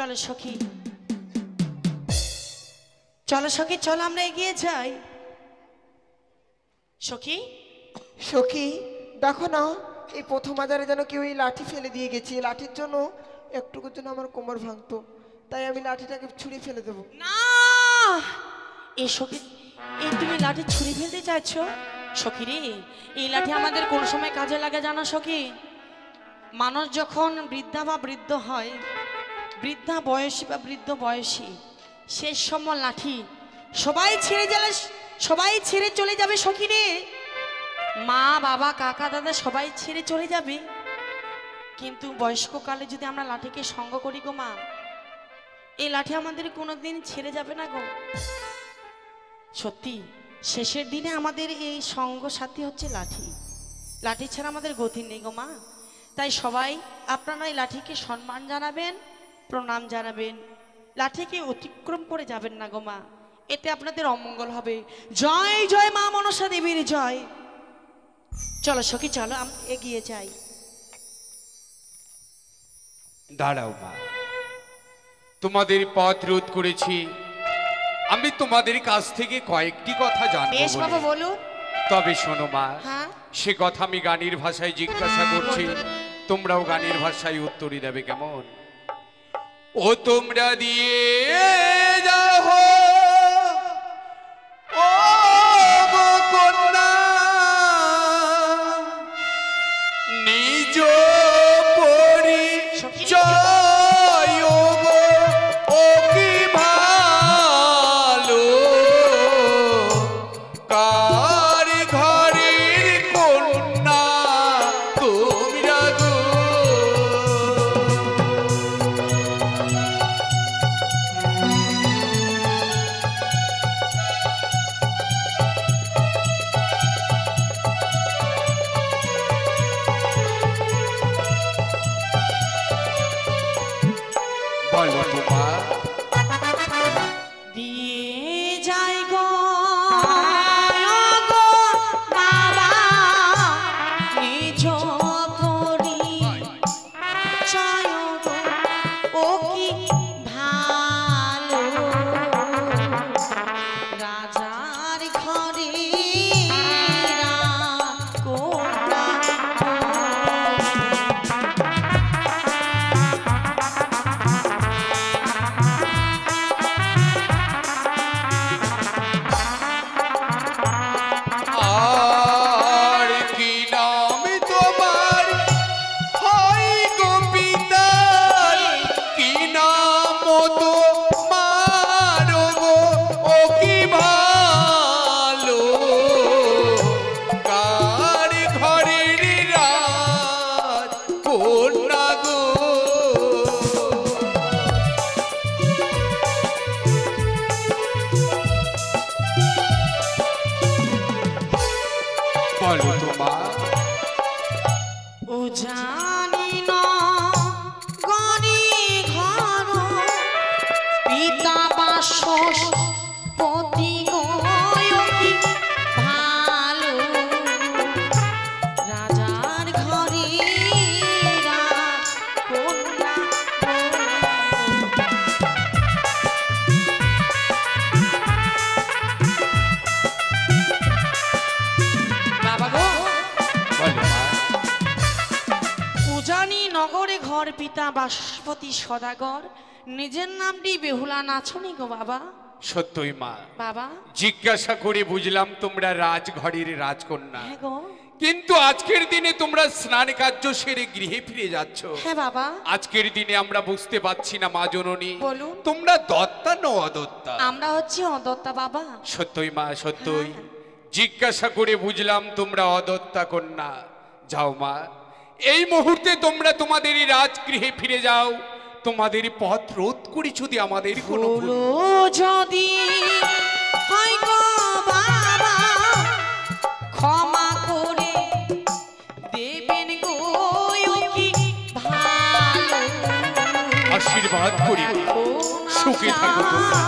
চলো সখী, চলো সখী, চলো আমরা এগিয়ে যাই। সখী সখী দেখো না, এই প্রথম বাজারে যেন কেউ এই লাঠি ফেলে দিয়ে গেছে। লাঠির জন্য একটুকুর জন্য আমার কোমর ভাঙতো, তাই আমি লাঠিটাকে ছুঁড়ে ফেলে দেবো। না, এই সখী, এই তুমি লাঠি ছুঁড়ে ফেলতে চাইছো? সখী রে, এই লাঠি আমাদের কোন সময় কাজে লাগে জানো সখী? মানুষ যখন বৃদ্ধা বা বৃদ্ধ হয়, বৃদ্ধা বয়সী বা বৃদ্ধ বয়সী, শেষ সময় লাঠি সবাই ছেড়ে গেলে, সবাই ছেড়ে চলে যাবে সখী রে। মা বাবা কাকা দাদা সবাই ছেড়ে চলে যাবে, কিন্তু বয়স্ককালে যদি আমরা লাঠিকে সঙ্গ করি গো মা, এই লাঠি আমাদের কোনোদিন ছেড়ে যাবে না গো। সত্যি শেষের দিনে আমাদের এই সঙ্গ সাথী হচ্ছে লাঠি। লাঠি ছাড়া আমাদের গতি নেই গো মা। তাই সবাই আপনারা এই লাঠিকে সম্মান জানাবেন, প্রণাম জানাবেন, লাঠিকে অতিক্রম করে যাবেন না গো মা, এতে আপনাদের অমঙ্গল হবে। জয় জয় মা মনসা দেবীর জয়। চলো সখী, চলো আমরা এগিয়ে যাই। দাঁড়াও মা, তোমাদের পথ রোধ করেছি, আমি তোমাদের কাছ থেকে কয়েকটি কথা জানবো বেশ বাবা, বলে। বলুন। তবে শোনো মা, হ্যাঁ, সে কথা আমি গানের ভাষায় জিজ্ঞাসা করছি, তোমরাও গানের ভাষায় উত্তরই দেবে, কেমন? ও তোমরা দিয়ে যাও ও গো কন্যা, নিজ পরিচয় গো, ও কি ভালো কার ঘরের কন্যা তোমরা গো। বলো তোমার দিয়ে যাই গো গো বাবা, নিজ পরিচয় গো, ও কি ভালো রাজার ঘরে রাজকন্যা। আর কি নাম তোমার হয় গো পিতার, কি নাম তোমার গো, ও কি ভালো কার ঘরের রাজ কন্যা গো। বলো তোমার ও জানি না গনি ঘর পিতা বাসস্পতি গো, কি ভালো রাজার ঘরে রাজকন্যা। বাবা গো, বলো মা, উজানি নগরে ঘর পিতা বাসপতি সদাগর, নিজের নামটি বেহুলা নাচনি গো বাবা। সত্যই মা, বাবা জিজ্ঞাসা করে বুঝলাম তোমরা রাজঘরের রাজকন্যা, হ্যাঁ গো, কিন্তু আজকের দিনে তোমরা স্নান কার্য সেরে গৃহে ফিরে যাচ্ছ। হ্যাঁ বাবা। আজকের দিনে আমরা বুঝতে পারছি না মা জননী, বলুন। তোমরা দত্তা না অদত্তা? আমরা হচ্ছি অদত্তা বাবা। সত্যই মা, সত্যই। হ্যাঁ। জিজ্ঞাসা করে বুঝলাম তোমরা অদত্তা কন্যা। যাও মা, এই মুহূর্তে তোমরা তোমাদের এই রাজগৃহে ফিরে যাও। তোমাদের পথ রোধ করি যদি আমাদের কোনো ভুল। বলো যদি হয় গো বাবা, ক্ষমা করে দেবেন গো, কি ভালো আশীর্বাদ করি, সুখে থাকো তোমরা।